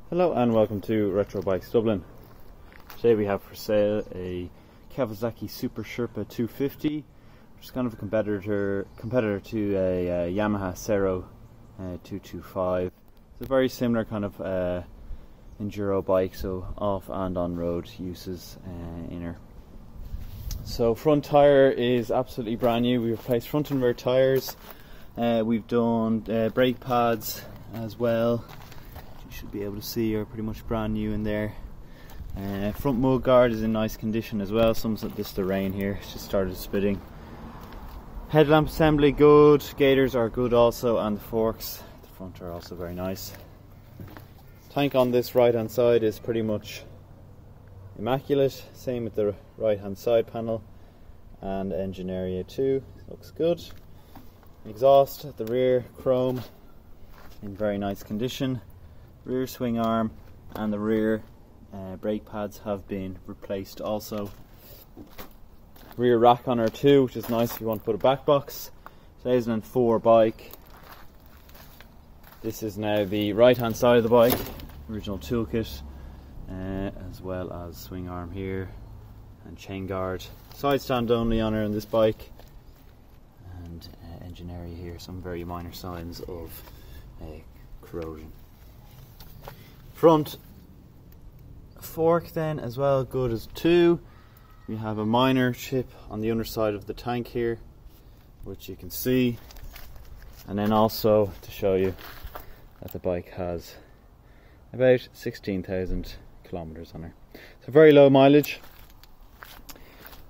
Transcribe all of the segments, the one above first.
Hello and welcome to Retro Bikes Dublin. Today we have for sale a Kawasaki Super Sherpa 250, which is kind of a competitor to a Yamaha Cero 225. It's a very similar kind of enduro bike, so off and on road uses in her. So front tyre is absolutely brand new. We replaced front and rear tyres. We've done brake pads as well. Should be able to see are pretty much brand new in there. Front mud guard is in nice condition as well. Some of this the rain here, it's just started spitting. Headlamp assembly good, gaiters are good also, and the forks at the front are also very nice. Tank on this right hand side is pretty much immaculate, same with the right hand side panel, and engine area too, looks good. Exhaust at the rear, chrome in very nice condition. Rear swing arm and the rear brake pads have been replaced also. Rear rack on her too, which is nice if you want to put a back box. 2004 bike. This is now the right hand side of the bike, original toolkit, as well as swing arm here and chain guard. Side stand only on her in this bike, and engine area here, some very minor signs of corrosion. Front fork then as well, good as two. We have a minor chip on the underside of the tank here, which you can see, and then also to show you that the bike has about 16,000 kilometers on her, so very low mileage.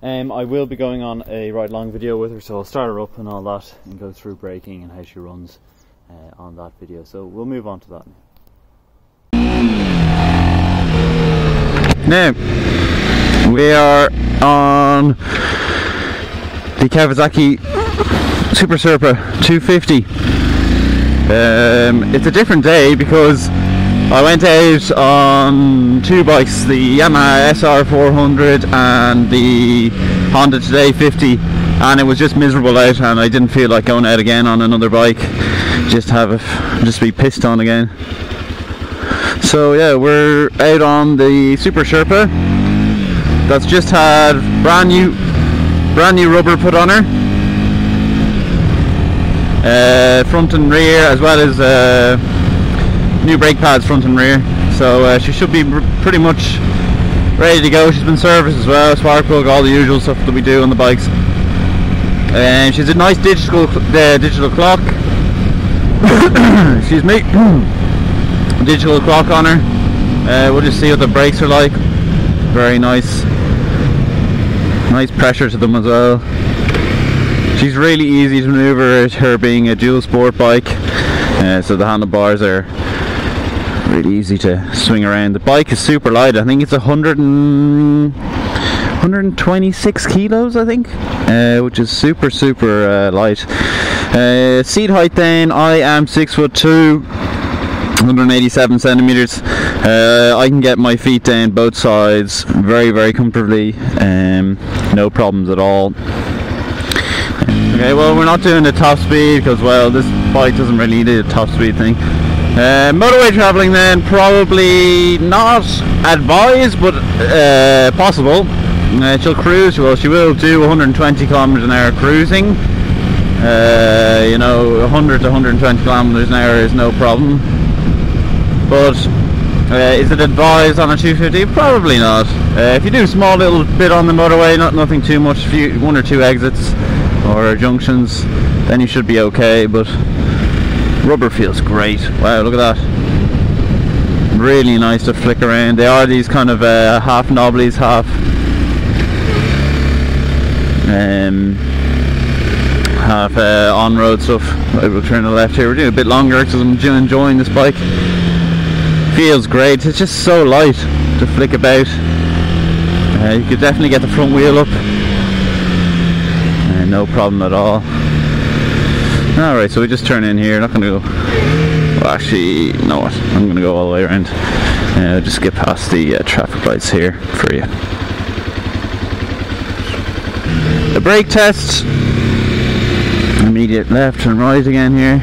I will be going on a ride along video with her, so I'll start her up and all that and go through braking and how she runs on that video, so we'll move on to that now. Now, we are on the Kawasaki Super Sherpa 250. It's a different day because I went out on two bikes, the Yamaha SR400 and the Honda Today 50, and it was just miserable out, and I didn't feel like going out again on another bike, just be pissed on again. So yeah, we're out on the Super Sherpa that's just had brand new rubber put on her, front and rear, as well as new brake pads front and rear. So she should be pretty much ready to go. She's been serviced as well, spark plug, all the usual stuff that we do on the bikes. And she's a nice digital clock. Excuse me. Digital clock on her. We'll just see what the brakes are like. Very nice pressure to them as well. She's really easy to maneuver, her being a dual sport bike, so the handlebars are really easy to swing around. The bike is super light. I think it's 126 kilos, I think, which is super light. Seat height then, I am 6'2", 187 centimeters. I can get my feet down both sides very comfortably, no problems at all. Okay, well, we're not doing the top speed because, well, this bike doesn't really need a top speed thing. Motorway traveling then, probably not advised, but possible. She'll cruise, well, she will do 120 kilometers an hour cruising. 100 to 120 kilometers an hour is no problem. But is it advised on a 250? Probably not. If you do a small little bit on the motorway, nothing too much, one or two exits or junctions, then you should be okay. But rubber feels great. Wow, look at that. Really nice to flick around. They are these kind of half knobblies, half on-road stuff. We'll turn to the left here. We're doing a bit longer because I'm enjoying this bike. Feels great. It's just so light to flick about. You could definitely get the front wheel up, no problem at all. Alright, so we just turn in here. Not going to go, well, actually, you know what, I'm going to go all the way around. Just get past the traffic lights here for you. The brake test, immediate left and right again here.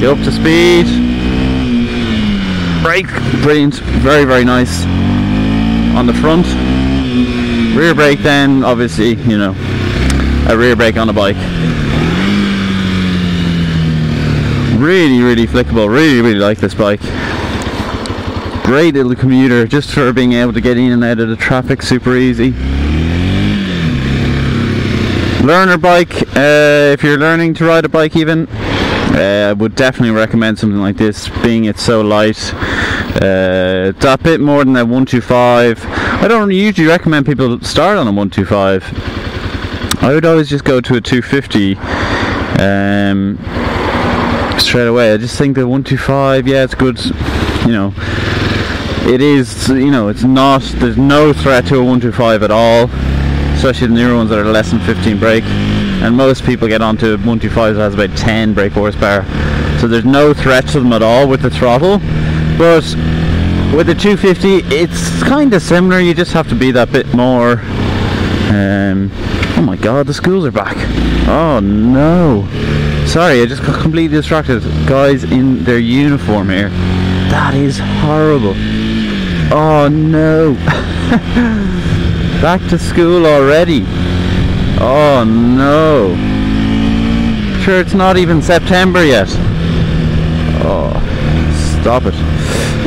Get up to speed. brake, brilliant, very, very nice on the front. Rear brake then, obviously, you know, a rear brake on a bike. Really, really flickable, really, really like this bike. Great little commuter, just for being able to get in and out of the traffic, super easy. Learner bike, if you're learning to ride a bike even, I would definitely recommend something like this, being it's so light. It's a bit more than a 125. I don't usually recommend people start on a 125. I would always just go to a 250 straight away. I just think the 125, yeah, it's good, you know. It is, you know, it's not, there's no threat to a 125 at all, especially the newer ones that are less than 15 brake, and most people get onto 125 that has about 10 brake horsepower, so there's no threat to them at all with the throttle. But with the 250 it's kind of similar, you just have to be that bit more. Oh my god, the schools are back. Oh no, sorry, I just got completely distracted. Guys in their uniform here, that is horrible. Oh no. Back to school already. Oh no. Sure, it's not even September yet. Oh, stop it.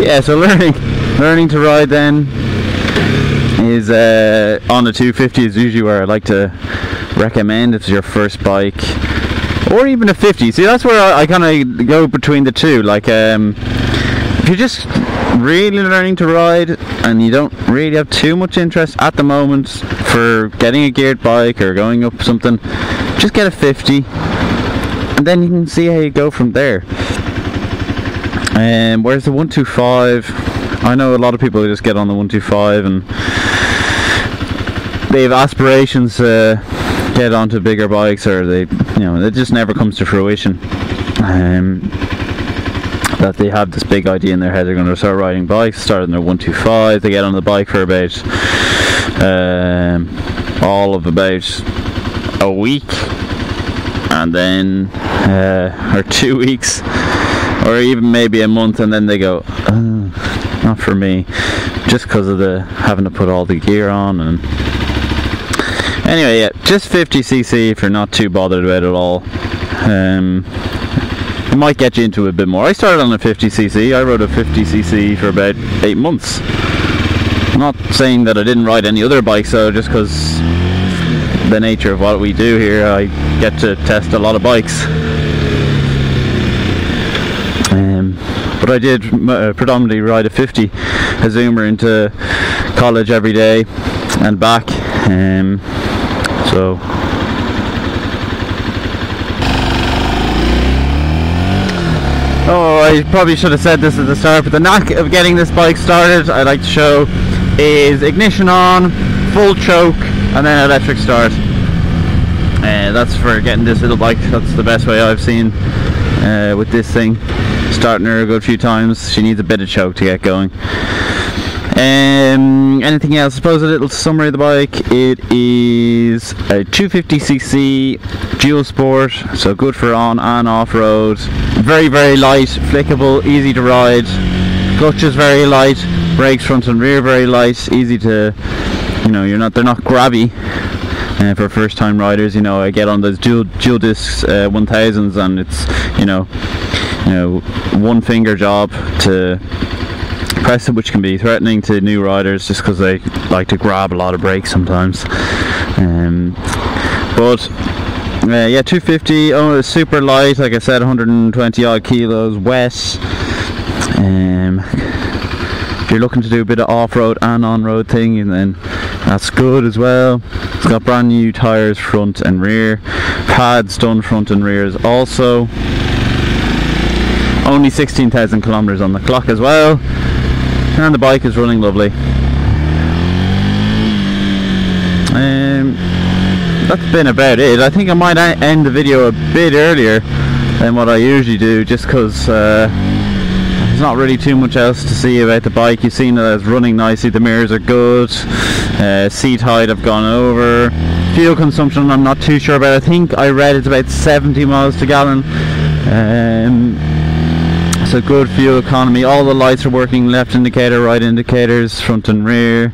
Yeah, so learning to ride then is on the 250 is usually where I like to recommend. It's your first bike, or even a 50. See, that's where I kind of go between the two. Like, if you're just really learning to ride and you don't really have too much interest at the moment for getting a geared bike or going up something, just get a 50 and then you can see how you go from there. Whereas the 125, I know a lot of people who just get on the 125 and they have aspirations to get onto bigger bikes, or they, you know, it just never comes to fruition. That they have this big idea in their head, they're going to start riding bikes, start on their 125, they get on the bike for about all of about a week, and then or 2 weeks, or even maybe a month, and then they go, oh, not for me, just because of the having to put all the gear on. And anyway, yeah, just 50cc if you're not too bothered about it all. It might get you into it a bit more. I started on a 50cc. I rode a 50cc for about 8 months. I'm not saying that I didn't ride any other bikes though, just because the nature of what we do here, I get to test a lot of bikes. But I did predominantly ride a 50, a Zoomer, into college every day and back. So oh, I probably should have said this at the start, but the knack of getting this bike started, I'd like to show, is ignition on, full choke, and then electric start. That's for getting this little bike. That's the best way I've seen with this thing. Starting her a good few times, she needs a bit of choke to get going. Anything else? I suppose a little summary of the bike. It is a 250cc dual sport, so good for on and off road. Very, very light, flickable, easy to ride. Clutch is very light, brakes front and rear very light, easy to, you know, they're not grabby. For first time riders, you know, I get on those dual disc 1000s and it's, you know, one finger job to press it, which can be threatening to new riders just because they like to grab a lot of brakes sometimes. But yeah, 250, it's super light, like I said, 120 odd kilos, wet. If you're looking to do a bit of off-road and on-road thing, and then that's good as well. It's got brand new tyres front and rear, pads done front and rears also. Only 16,000 kilometers on the clock as well, and the bike is running lovely. That's been about it. I think I might end the video a bit earlier than what I usually do, just because there's not really too much else to see about the bike. You've seen that it's running nicely, the mirrors are good, seat height I've gone over. Fuel consumption I'm not too sure about. I think I read it's about 70 miles to gallon. So good fuel economy. All the lights are working, left indicator, right indicators, front and rear.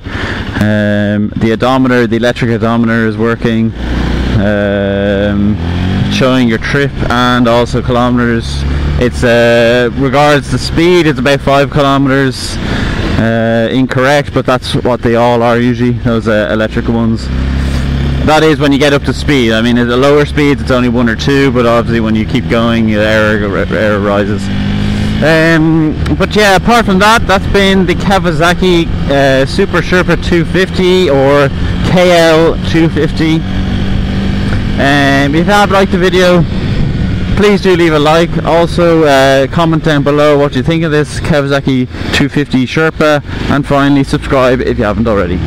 The odometer, the electric odometer is working, showing your trip and also kilometers. It's regards the speed, it's about 5 kilometers. Incorrect, but that's what they all are usually, those electric ones. That is when you get up to speed. I mean, at the lower speeds it's only 1 or 2, but obviously when you keep going, the error rises. But yeah, apart from that, that's been the Kawasaki Super Sherpa 250 or KL250. If you have liked the video, please do leave a like. Also comment down below what you think of this Kawasaki 250 Sherpa, and finally subscribe if you haven't already.